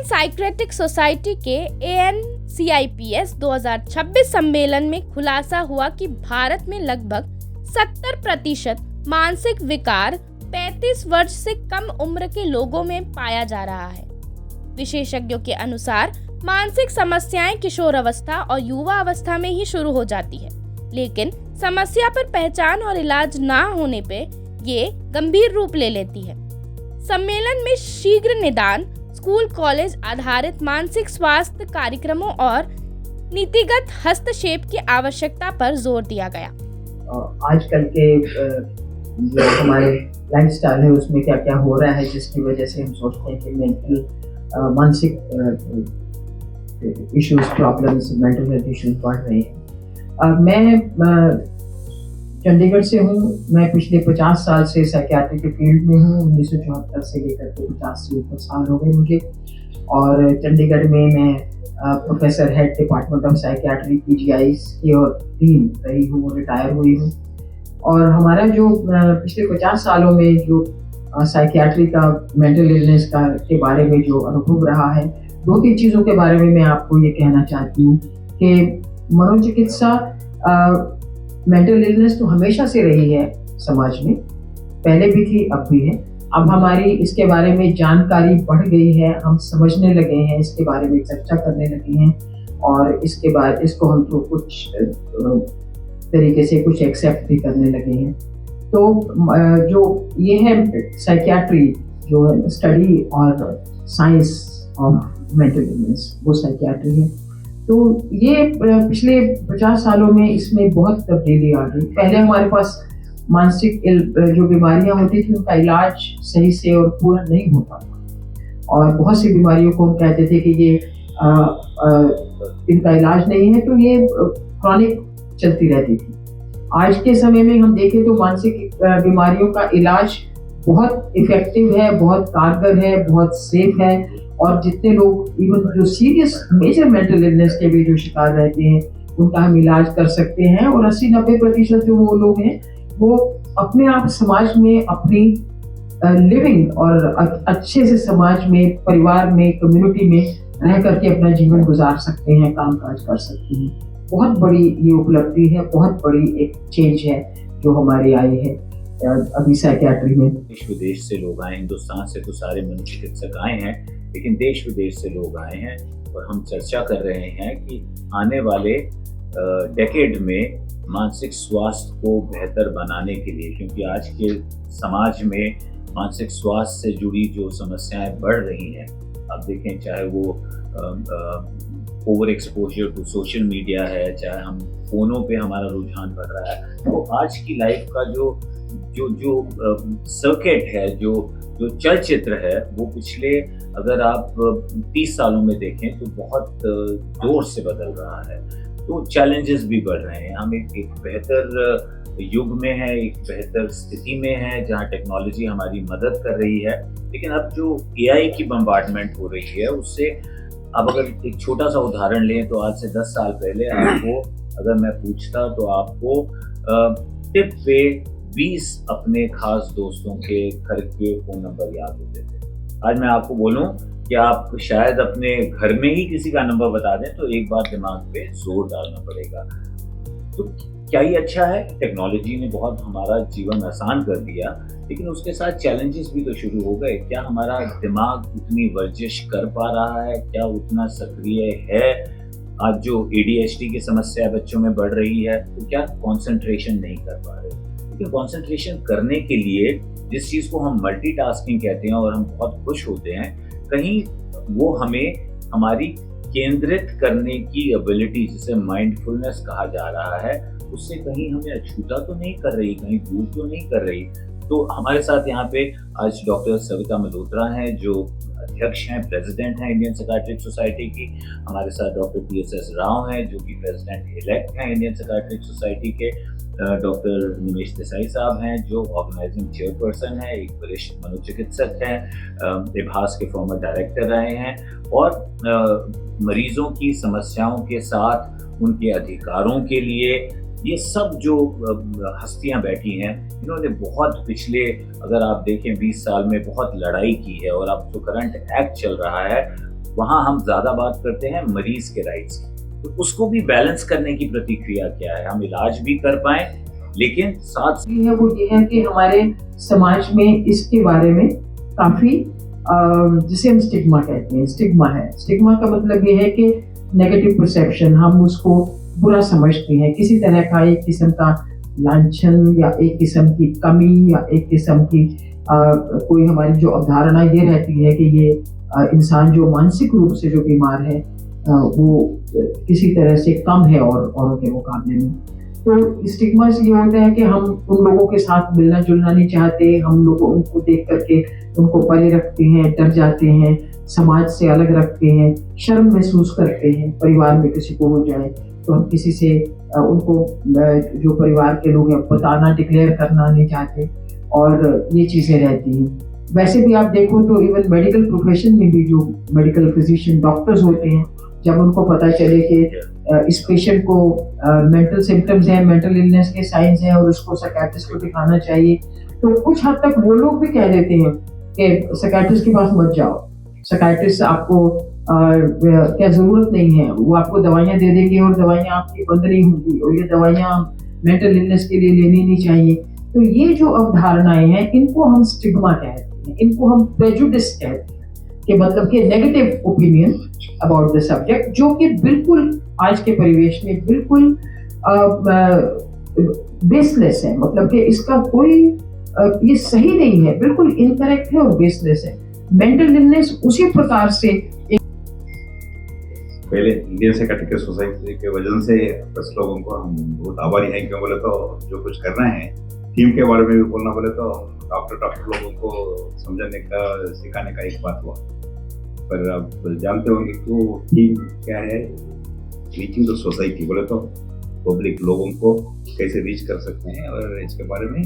Indian psychiatric society के ANCIPS 2026 सम्मेलन में खुलासा हुआ कि भारत में लगभग 70% मानसिक विकार 35 वर्ष से कम उम्र के लोगों में पाया जा रहा है। विशेषज्ञों के अनुसार मानसिक समस्याएं किशोरावस्था और युवा अवस्था में ही शुरू हो जाती है, लेकिन समस्या पर पहचान और इलाज ना होने पे ये गंभीर रूप ले लेती है। सम्मेलन में शीघ्र निदान, स्कूल कॉलेज आधारित मानसिक स्वास्थ्य कार्यक्रमों और नीतिगत हस्तक्षेप की आवश्यकता पर जोर दिया गया। आजकल के जो हमारे लाइफस्टाइल है उसमें क्या क्या हो रहा है जिसकी वजह से हम सोचते हैं कि मानसिक issues, problems, mental health issues बढ़ रहे हैं। मैं चंडीगढ़ से हूँ। मैं पिछले 50 साल से साइकियाट्री के फील्ड में हूँ। 1974 से लेकर के 50 से ऊपर साल हो गए मुझे। और चंडीगढ़ में मैं professor head department of psychiatry PGI की और डीन रही हूँ, रिटायर हुई हूँ। और हमारा जो पिछले 50 सालों में जो साइकियाट्री का, मेंटल इलनेस का के बारे में जो अनुभव रहा है, 2-3 चीज़ों के बारे में मैं आपको ये कहना चाहती हूँ कि मनोचिकित्सा, मेंटल इलनेस तो हमेशा से रही है समाज में, पहले भी थी, अब भी है। अब हमारी इसके बारे में जानकारी बढ़ गई है, हम समझने लगे हैं, इसके बारे में चर्चा करने लगे हैं और इसके बाद इसको हम तो कुछ तरीके से कुछ एक्सेप्ट भी करने लगे हैं। तो जो ये है साइकियाट्री, जो है स्टडी और साइंस ऑफ मेंटल इलनेस, वो साइकियाट्री है। तो ये पिछले 50 सालों में इसमें बहुत तब्दीली आ गई। पहले हमारे पास मानसिक जो बीमारियां होती थी उनका इलाज सही से और पूरा नहीं होता था और बहुत सी बीमारियों को हम कहते थे कि ये इनका इलाज नहीं है, तो ये क्रॉनिक चलती रहती थी। आज के समय में हम देखें तो मानसिक बीमारियों का इलाज बहुत इफेक्टिव है, बहुत कारगर है, बहुत सेफ है और जितने लोग इवन जो सीरियस मेजर मेंटल इलनेस के भी जो शिकार रहते हैं उनका हम इलाज कर सकते हैं। और 80-90% जो वो लोग हैं वो अपने आप समाज में अपनी लिविंग और अच्छे से समाज में, परिवार में, कम्युनिटी में रह करके अपना जीवन गुजार सकते हैं, काम काज कर सकते हैं। बहुत बड़ी ये उपलब्धि है, बहुत बड़ी एक चेंज है जो हमारी आई है अभी साइकियाट्री में। देश विदेश से लोग आए, हिंदुस्तान से तो सारे मनोचिकित्सक आए हैं, लेकिन देश विदेश से लोग आए हैं और हम चर्चा कर रहे हैं कि आने वाले डेकेड में मानसिक स्वास्थ्य को बेहतर बनाने के लिए, क्योंकि आज के समाज में मानसिक स्वास्थ्य से जुड़ी जो समस्याएं बढ़ रही हैं, आप देखें चाहे वो over exposure to social media है, चाहे हम फ़ोनों पे हमारा रुझान बढ़ रहा है, तो आज की लाइफ का जो सर्किट है, जो चलचित्र है, वो पिछले अगर आप 30 सालों में देखें तो बहुत जोर से बदल रहा है। तो चैलेंजेस भी बढ़ रहे हैं। हम एक बेहतर युग में है, एक बेहतर स्थिति में है जहाँ टेक्नोलॉजी हमारी मदद कर रही है, लेकिन अब जो AI की बम्बार्डमेंट हो रही है उससे, अब अगर एक छोटा सा उदाहरण लें तो आज से 10 साल पहले आपको अगर मैं पूछता तो आपको टिप पे 20 अपने खास दोस्तों के घर के फ़ोन नंबर याद होते थे। आज मैं आपको बोलूं कि आप शायद अपने घर में ही किसी का नंबर बता दें तो एक बार दिमाग पे जोर डालना पड़ेगा। तो क्या ये अच्छा है? टेक्नोलॉजी ने बहुत हमारा जीवन आसान कर दिया, लेकिन उसके साथ चैलेंजेस भी तो शुरू हो गए। क्या हमारा दिमाग उतनी वर्जिश कर पा रहा है? क्या उतना सक्रिय है? आज जो ADHD की समस्या बच्चों में बढ़ रही है, तो क्या कंसंट्रेशन नहीं कर पा रहे? लेकिन कंसंट्रेशन करने के लिए जिस चीज़ को हम मल्टीटास्किंग कहते हैं और हम बहुत खुश होते हैं, कहीं वो हमें हमारी केंद्रित करने की एबिलिटी, जिसे माइंडफुलनेस कहा जा रहा है, उससे कहीं हमें अछूता तो नहीं कर रही, कहीं दूर तो नहीं कर रही। तो हमारे साथ यहाँ पे आज डॉक्टर सविता मल्होत्रा हैं जो अध्यक्ष हैं, प्रेसिडेंट हैं इंडियन साइकियाट्रिक सोसाइटी की। हमारे साथ डॉक्टर PSS राव हैं जो कि प्रेसिडेंट इलेक्ट हैं इंडियन साइकियाट्रिक सोसाइटी के। डॉक्टर निमेश देसाई साहब हैं जो ऑर्गेनाइजिंग चेयरपर्सन है, एक वरिष्ठ मनोचिकित्सक हैं, इभास के फॉर्मर डायरेक्टर रहे हैं और मरीजों की समस्याओं के साथ उनके अधिकारों के लिए ये सब जो हस्तियां बैठी हैं, इन्होंने बहुत पिछले अगर आप देखें 20 साल में बहुत लड़ाई की है। और अब जो करंट एक्ट चल रहा है वहाँ हम ज़्यादा बात करते हैं मरीज के राइट्स की। तो उसको भी बैलेंस करने की प्रतिक्रिया क्या है, हम इलाज भी कर पाए लेकिन साथ वो ये है कि हमारे समाज में इसके बारे में काफी जिसे हम स्टिग्मा कहते हैं, स्टिग्मा है। स्टिग्मा का मतलब ये है कि नेगेटिव परसेप्शन, हम उसको बुरा समझते हैं, किसी तरह का एक किस्म का लांछन या एक किस्म की कमी या एक किस्म की कोई हमारी जो अवधारणा ये रहती है कि ये इंसान जो मानसिक रूप से जो बीमार है वो किसी तरह से कम है औरों के मुकाबले में। तो स्टिग्मा से ये होता है कि हम उन लोगों के साथ मिलना जुलना नहीं चाहते, हम लोग उनको देख करके उनको परे रखते हैं, डर जाते हैं, समाज से अलग रखते हैं, शर्म महसूस करते हैं। परिवार में किसी को हो जाए तो हम किसी से उनको जो परिवार के लोग हैं बताना, डिक्लेयर करना नहीं चाहते, और ये चीज़ें रहती हैं। वैसे भी आप देखो तो इवन मेडिकल प्रोफेशन में भी जो मेडिकल फिजिशियन डॉक्टर्स होते हैं, जब उनको पता चले कि इस पेशेंट को मेंटल सिम्टम्स हैं, मेंटल इलनेस के साइंस हैं और उसको साइकियाट्रिस्ट को दिखाना चाहिए, तो कुछ हद तक वो लोग भी कह देते हैं कि साइकियाट्रिस्ट के पास मत जाओ, साइकियाट्रिस्ट आपको क्या ज़रूरत नहीं है, वो आपको दवाइयाँ दे देंगे और दवाइयाँ आपकी बंद नहीं होंगी, और ये दवाइयाँ मेंटल इलनेस के लिए लेनी नहीं चाहिए। तो ये जो अवधारणाएं हैं इनको हम स्टिग्मा कहते हैं, इनको हम प्रेजुडिस कहते हैं, कि मतलब कि negative opinion about the subject, जो कि बिल्कुल आज के परिवेश में बिल्कुल बेसलेस है। मतलब कि इसका कोई ये सही नहीं है, बिल्कुल इनकरेक्ट है और बेसलेस है। मेंटल इलनेस उसी प्रकार से पहले इंडियन साइकियाट्रिक सोसाइटी के वजह से बस लोगों को हम बहुत आभारी हैं, क्यों बोले तो जो कुछ कर रहे हैं टीम के बारे में भी बोलना बोले तो डॉक्टर लोगों को समझाने का, सिखाने का एक बात हुआ। पर आप जानते होंगे तो टीम क्या है, रीचिंग द सोसाइटी बोले तो पब्लिक लोगों को कैसे रीच कर सकते हैं और इसके बारे में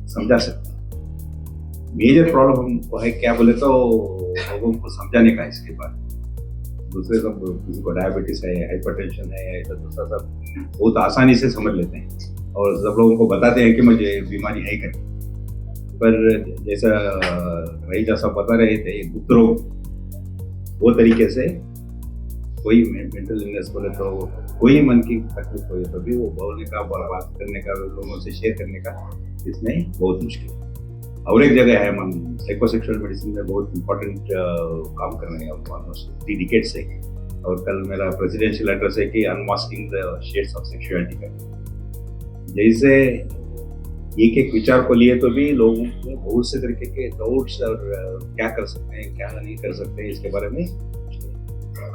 समझा सकते हैं। मेजर प्रॉब्लम हमको है क्या बोले तो लोगों को समझाने का इसके बारे में। दूसरे सब किसी को डायबिटीज है, हाइपरटेंशन है, ऐसा दूसरा सब बहुत आसानी से समझ लेते हैं और सब लोगों को बताते हैं कि मुझे बीमारी है करके। पर जैसा रईजा साहब बता रहे थे, गुप्त रोग वो तरीके से कोई मेंटल इलनेस बोले तो कोई मन की तकलीफ हो तो भी वो बोलने का, बात करने का, लोगों से शेयर करने का इसमें बहुत मुश्किल है। और एक जगह है हम साइकोसेक्सुअल मेडिसिन में बहुत इंपॉर्टेंट काम कर रहे हैं ऑलमोस्ट 3 डिकेड से। और कल मेरा प्रेसिडेंशियल एड्रेस है कि unmasking the shades of sexuality का। जैसे एक एक विचार को लिए तो भी लोगों को बहुत से तरीके के डाउट्स और क्या कर सकते हैं, क्या नहीं कर सकते हैं, इसके बारे में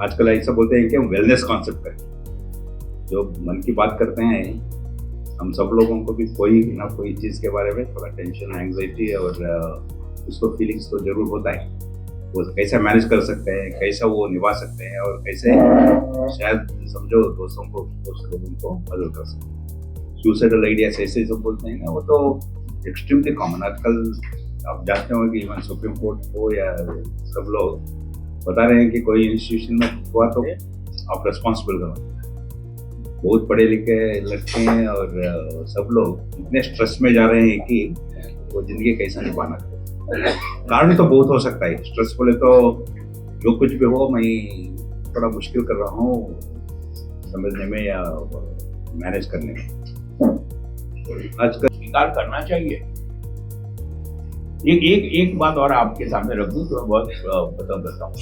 आजकल ऐसा बोलते हैं कि हम वेलनेस कॉन्सेप्ट करें। जो मन की बात करते हैं हम सब लोगों को भी कोई ना कोई चीज़ के बारे में थोड़ा टेंशन, एंग्जाइटी और उसको फीलिंग्स तो जरूर होता है। वो कैसे मैनेज कर सकते हैं, कैसा वो निभा सकते हैं और कैसे शायद समझो दोस्तों को, दोस्त लोगों को मदद कर सकते हैं। सुसाइडल आइडियाज ऐसे सब बोलते हैं ना, वो तो एक्सट्रीमली कॉमन आजकल। आप जानते हो कि इवन सुप्रीम कोर्ट हो या सब लोग बता रहे हैं कि कोई इंस्टीट्यूशन में हुआ तो आप रिस्पॉन्सिबल करो। बहुत पढ़े लिखे लड़के हैं और सब लोग इतने स्ट्रेस में जा रहे हैं कि वो जिंदगी कैसा निभाना। कारण तो बहुत हो सकता है, स्ट्रेस बोले तो जो कुछ भी हो, मैं थोड़ा मुश्किल कर रहा हूँ समझने में या मैनेज करने में। आजकल स्वीकार करना चाहिए। एक बात और आपके सामने रख दूं तो मैं बहुत बता देता हूँ।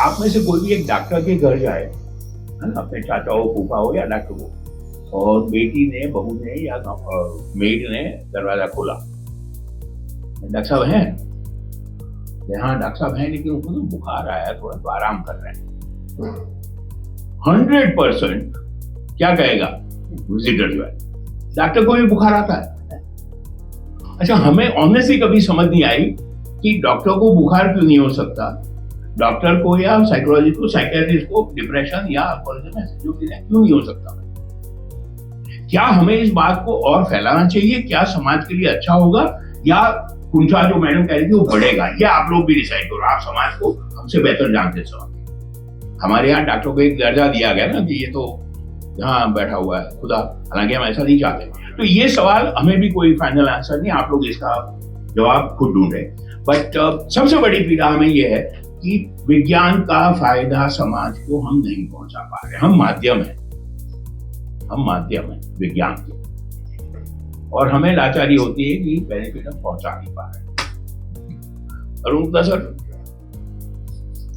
आप में से कोई भी एक डॉक्टर के घर जाए, है ना, अपने चाचा हो, फूफा हो या डॉक्टर हो, और बेटी ने, बहू ने या मेड ने दरवाजा खोला, डॉक्टर साहब हैं? हाँ डॉक्टर साहब हैं, लेकिन उनको तो बुखार आया, थोड़ा तो आराम कर रहे हैं। 100% क्या कहेगा विजिटर जो है, डॉक्टर को भी बुखार आता है। अच्छा, हमें ऑनेस्टली कभी समझ नहीं आई कि डॉक्टर को बुखार क्यों नहीं हो सकता, डॉक्टर को या साइकोलॉजिस्ट को, साइकियाट्रिस्ट को डिप्रेशन या क्यों नहीं हो सकता। क्या हमें इस बात को और फैलाना चाहिए? क्या समाज के लिए अच्छा होगा, या कुंठा जो मैडम कह रही थी वो बढ़ेगा? या आप लोग भी डिसाइड करो, आप समाज को हमसे बेहतर जानते समझ। हमारे यहाँ डॉक्टरों को एक दर्जा दिया गया ना कि ये तो यहाँ बैठा हुआ है खुदा, हालांकि हम ऐसा नहीं चाहते। तो ये सवाल हमें भी कोई फाइनल आंसर नहीं, आप लोग इसका जवाब खुद ढूंढे। बट सबसे बड़ी पीड़ा हमें ये है कि विज्ञान का फायदा समाज को हम नहीं पहुंचा पा रहे। हम माध्यम हैं विज्ञान के, और हमें लाचारी होती है कि बेनिफिट हम पहुंचा नहीं पा रहे। अरुण गुप्ता सर,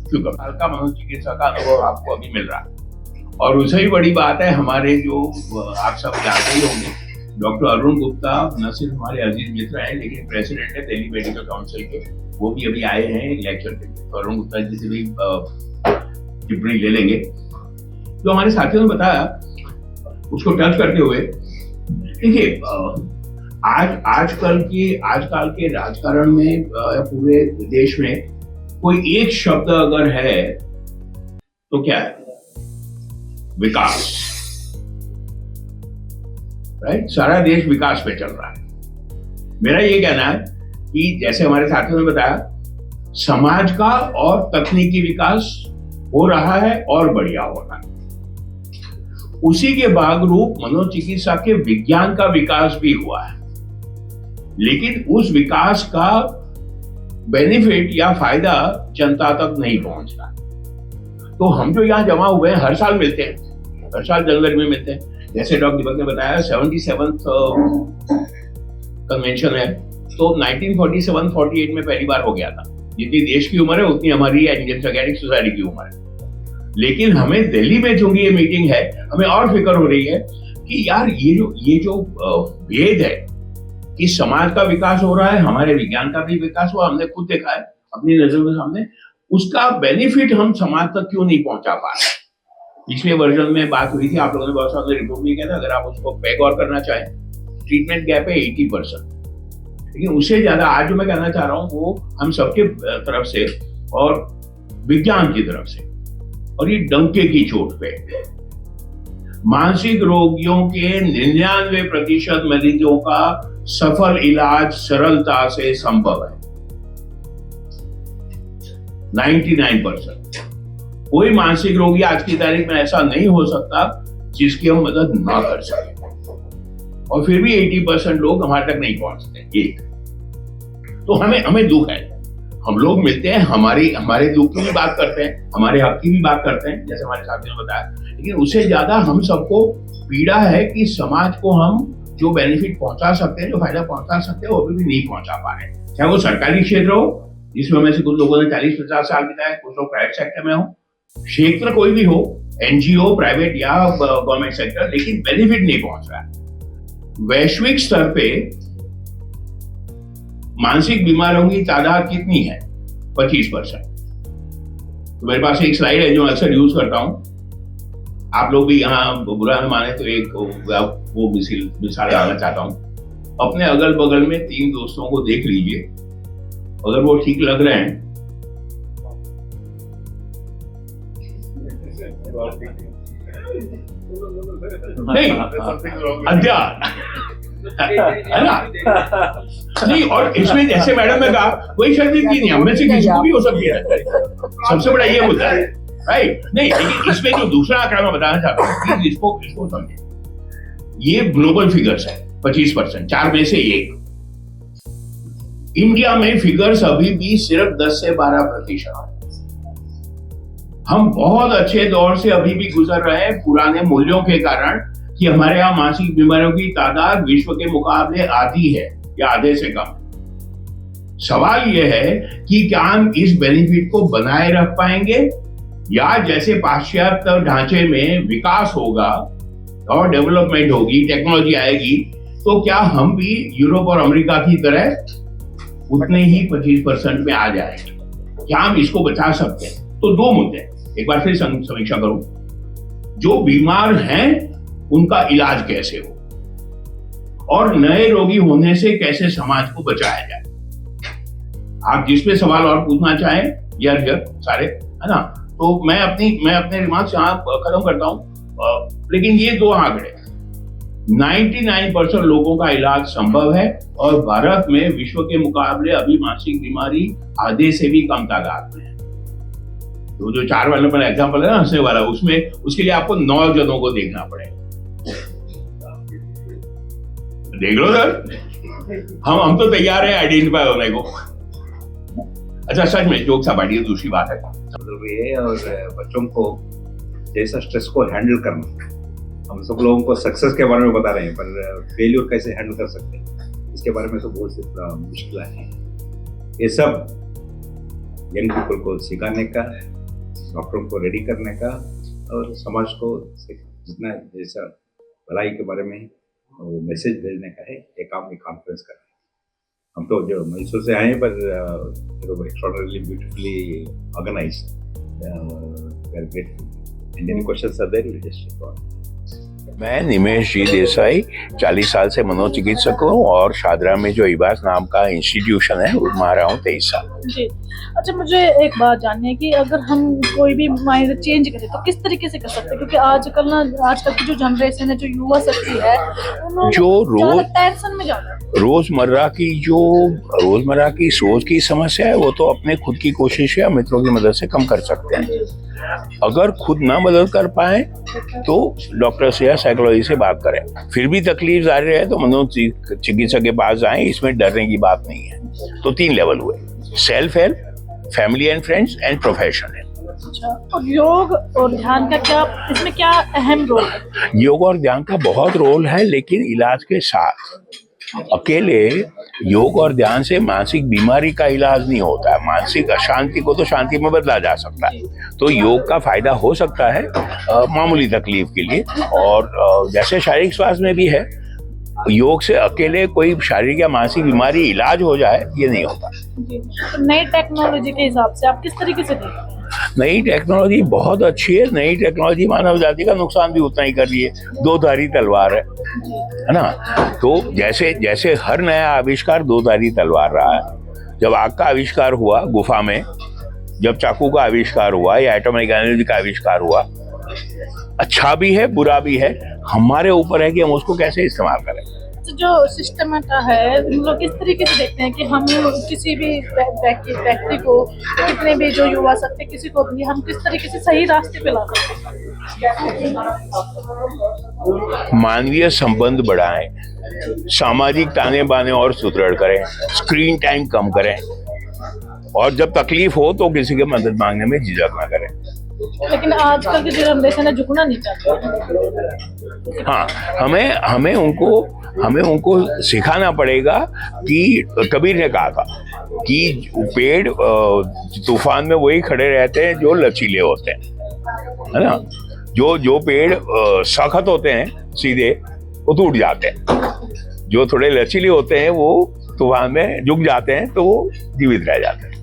शुक्र का मनोचिकित्सा का अनुभव आपको अभी मिल रहा है, और उससे ही बड़ी बात है हमारे जो आप सब जानते ही होंगे, डॉक्टर अरुण गुप्ता न सिर्फ हमारे अजीज मित्र हैं लेकिन प्रेसिडेंट है दिल्ली मेडिकल काउंसिल के, वो भी अभी आए हैं लेक्चर के लिए। तो अरुण गुप्ता जी से भी टिप्पणी ले लेंगे। जो हमारे साथियों ने बताया उसको टच करते हुए, देखिए आजकल के राजकारण में पूरे देश में कोई एक शब्द अगर है तो क्या है? विकास। राइट, सारा देश विकास पे चल रहा है। मेरा ये कहना है कि जैसे हमारे साथियों ने बताया, समाज का और तकनीकी विकास हो रहा है और बढ़िया हो रहा है। उसी के भागरूप मनोचिकित्सा के विज्ञान का विकास भी हुआ है, लेकिन उस विकास का बेनिफिट या फायदा जनता तक नहीं पहुंच रहा। तो हम जो यहाँ जमा हुए हैं, हर साल मिलते हैं, हर साल जनवरी में मिलते हैं। जैसे डॉक्टर दीपक ने बताया 77th कन्वेंशन है, तो 1947-48 में पहली बार हो गया था। जितनी देश की उम्र है उतनी हमारी इंडियन साइकियाट्रिक सोसाइटी की उम्र है। लेकिन हमें दिल्ली में चूंकि ये मीटिंग है, हमें और फिक्र हो रही है कि यार ये जो भेद है कि समाज का विकास हो रहा है, हमारे विज्ञान का भी विकास हुआ, हमने खुद देखा है अपनी नजर के सामने, उसका बेनिफिट हम समाज तक क्यों नहीं पहुंचा पा रहे। पिछले वर्जन में बात हुई थी, आप लोगों ने बहुत सारे रिपोर्ट भी किया था, अगर आप उसको पे गौर करना चाहें, ट्रीटमेंट गैप है 80%। लेकिन उससे ज्यादा आज जो मैं कहना चाह रहा हूं वो हम सबके तरफ से और विज्ञान की तरफ से, और ये डंके की चोट पे मानसिक रोगियों के 99% मरीजों का सफल इलाज सरलता से संभव है। 99%। कोई मानसिक रोगी आज की तारीख में ऐसा नहीं हो सकता जिसकी हम मदद ना कर सके, और फिर भी 80% लोग हमारे तक नहीं पहुंचते। एक तो हमें दुख है, हम लोग मिलते हैं, हमारे दुख की भी बात करते हैं, हमारे हक की भी बात करते हैं, जैसे हमारे साथियों ने बताया, लेकिन उससे ज्यादा हम सबको पीड़ा है कि समाज को हम जो बेनिफिट पहुंचा सकते हैं, जो फायदा पहुंचा सकते हैं, वो अभी भी नहीं पहुंचा पा रहे। चाहे वो सरकारी क्षेत्र हो, जिसमें हमें से कुछ लोगों ने 40-50 साल बिताए, कुछ लोग प्राइवेट सेक्टर में हो, क्षेत्र कोई भी हो, एनजीओ, प्राइवेट या गवर्नमेंट सेक्टर, लेकिन बेनिफिट नहीं पहुंच रहा है। वैश्विक स्तर पे मानसिक बीमारियों की तादाद कितनी है? 25%। तो मेरे पास एक स्लाइड है जो मैं अक्सर यूज करता हूं, आप लोग भी यहाँ बुरा न माने तो एक वो मिसाल डालना चाहता हूं। अपने अगल बगल में 3 दोस्तों को देख लीजिए, अगर वो ठीक लग रहे हैं नहीं, अज्ञान है ना? नहीं, और इसमें जैसे मैडम ने कहा कोई शर्मिंदगी नहीं, हम में से किसी को भी हो सकती है, सबसे बड़ा ये मुद्दा है, राइट? नहीं, लेकिन इसमें जो दूसरा आंकड़ा मैं बताना चाहता हूँ, प्लीज इसको समझिए। ये ग्लोबल फिगर्स है, 25%, 4 में से 1। इंडिया में फिगर्स अभी भी सिर्फ 10 से 12% है। हम बहुत अच्छे दौर से अभी भी गुजर रहे हैं पुराने मूल्यों के कारण कि हमारे यहाँ मानसिक बीमारियों की तादाद विश्व के मुकाबले आधी है या आधे से कम। सवाल यह है कि क्या हम इस बेनिफिट को बनाए रख पाएंगे, या जैसे पाश्चात्य ढांचे में विकास होगा और डेवलपमेंट होगी, टेक्नोलॉजी आएगी, तो क्या हम भी यूरोप और अमेरिका की तरह उतने ही 25% में आ जाएंगे? क्या हम इसको बचा सकते हैं? तो 2 मुद्दे, एक बार फिर समीक्षा करूं, जो बीमार हैं उनका इलाज कैसे हो, और नए रोगी होने से कैसे समाज को बचाया जाए। आप जिस पे सवाल और पूछना चाहें यार सारे, है ना? तो मैं अपने रिमार्क्स यहाँ खत्म करता हूं, लेकिन ये 2 आंकड़े, 99% लोगों का इलाज संभव है, और भारत में विश्व के मुकाबले अभी मानसिक बीमारी आधे से भी कम तादाद में है। तो जो 4 वाला पर एग्जाम्पल है ना, हंसने वाला, उसमें उसके लिए आपको 9 जनों को देखना पड़ेगा। देख लो सर, हम तो तैयार हैं आइडेंटिफाई होने को। अच्छा सच में जोक सपाटी दूसरी बात है। मतलब ये है, और बच्चों को जैसा स्ट्रेस को हैंडल करना, हम सब लोगों को सक्सेस के बारे में बता रहे हैं, पर फेल्यूर कैसे हैंडल कर सकते हैं इसके बारे में तो बहुत सी मुश्किल है। ये सब यंग पीपल को सिखाने का, डॉक्टरों को रेडी करने का, और समाज को जितना जैसा भलाई के बारे में वो मैसेज भेजने का है, ये काम में कॉन्फ्रेंस कर रहे हैं। हम तो जो मैसूर से आए हैं, पर extraordinarily beautifully organised, very grateful. And any questions are there, you just go. मैं निमेश जी देसाई 40 साल से मनोचिकित्सक हूँ और शादरा में जो इबास नाम का इंस्टीट्यूशन है उसमें आ रहा हूँ 23 साल। जी अच्छा, मुझे एक बात जाननी है कि अगर हम कोई भी माइंड चेंज करें तो किस तरीके से कर सकते हैं, क्योंकि आजकल की जो जनरेशन है, जो युवा शक्ति है, जो टेंशन में जाता है। रोजमर्रा की सोच की समस्या है वो तो अपने खुद की कोशिश या मित्रों की मदद से कम कर सकते हैं। अगर खुद ना मदद कर पाए तो डॉक्टर से या साइकोलॉजी से बात करें। फिर भी तकलीफ जारी रहे तो मनोचिकित्सक के पास जाएं, इसमें डरने की बात नहीं है। तो 3 लेवल हुए: self help, family and friends and professional. अच्छा, और योग और ध्यान का इसमें क्या अहम रोल है? योग और ध्यान का बहुत रोल है, लेकिन इलाज के साथ। अकेले योग और ध्यान से मानसिक बीमारी का इलाज नहीं होता है। मानसिक अशांति को तो शांति में बदला जा सकता है। तो योग का फायदा हो सकता है मामूली तकलीफ के लिए, और जैसे शारीरिक स्वास्थ्य में भी है, योग से अकेले कोई शारीरिक या मानसिक बीमारी इलाज हो जाए ये नहीं होता। तो नई टेक्नोलॉजी के हिसाब से आप किस तरीके से देखते हैं? नई टेक्नोलॉजी बहुत अच्छी है। नई टेक्नोलॉजी मानव जाति का नुकसान भी उतना ही कर रही है। 2-धारी तलवार है ना। तो जैसे हर नया आविष्कार 2-धारी तलवार रहा है। जब आग का आविष्कार हुआ गुफा में, जब चाकू का आविष्कार हुआ या एटॉमिक एनर्जी का आविष्कार हुआ, अच्छा भी है बुरा भी है। हमारे ऊपर है कि हम उसको कैसे इस्तेमाल करें। तो जो सिस्टम है, हम लोग किस तरीके से देखते हैं कि हम किसी भी व्यक्ति को, कितने भी जो युवा शक्ति, किसी को भी हम किस तरीके से सही रास्ते पे ला सकते हैं? मानवीय संबंध बढ़ाएं, सामाजिक ताने बाने और सुदृढ़ करें, स्क्रीन टाइम कम करें, और जब तकलीफ हो तो किसी की मदद मांगने में झिझक ना करें। लेकिन आजकल की जो जनरेशन है झुकना नहीं चाहती। हाँ, हमें उनको सिखाना पड़ेगा कि कबीर ने कहा था कि पेड़ तूफान में वही खड़े रहते हैं जो लचीले होते हैं, है ना। जो पेड़ सख्त होते हैं सीधे, वो टूट जाते हैं। जो थोड़े लचीले होते हैं वो तूफान में झुक जाते हैं, तो वो जीवित रह जाते हैं।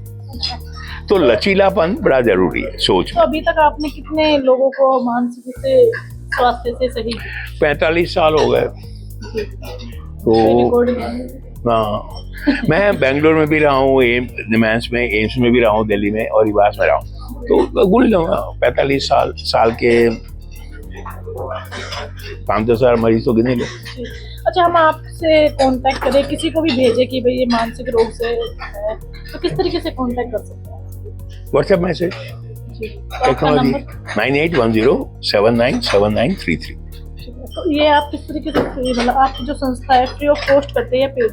तो लचीलापन बड़ा जरूरी है सोच में। तो अभी तक आपने कितने लोगों को मानसिक से स्वास्थ्य से सही? 45 साल हो गए। तो हाँ, मैं बेंगलोर में भी रहा हूँ, एम्स में भी रहा हूँ, दिल्ली में और इबास में रहा हूँ। तो गुण लूँगा 45 साल के 5-10 हज़ार मरीज तो गिने लो। अच्छा, हम आपसे कांटेक्ट करें, किसी को भी भेजे कि भाई ये मानसिक रोग से है, तो किस तरीके से कांटेक्ट कर सकते हैं? WhatsApp message, technology 9810797933। तो ये आप किस तरीके से, मतलब आपकी जो संस्था है फ्री ऑफ कॉस्ट करते हैं या पेड?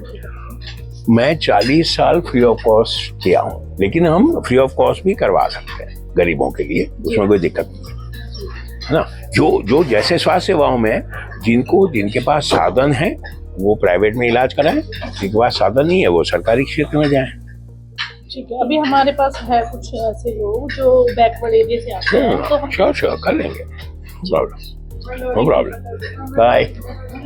मैं 40 साल फ्री ऑफ कॉस्ट किया हूँ, लेकिन हम फ्री ऑफ कॉस्ट भी करवा सकते हैं गरीबों के लिए, उसमें कोई दिक्कत नहीं है ना। जो जैसे स्वास्थ्य सेवाओं में जिनके पास साधन है वो प्राइवेट में इलाज कराएं, जिनके पास साधन नहीं है वो सरकारी क्षेत्र में जाएं। ठीक है, अभी हमारे पास है कुछ ऐसे लोग जो बैकवर्ड एरिया से आते हैं, तो हम श्योर कर लेंगे, नो प्रॉब्लम। बाय।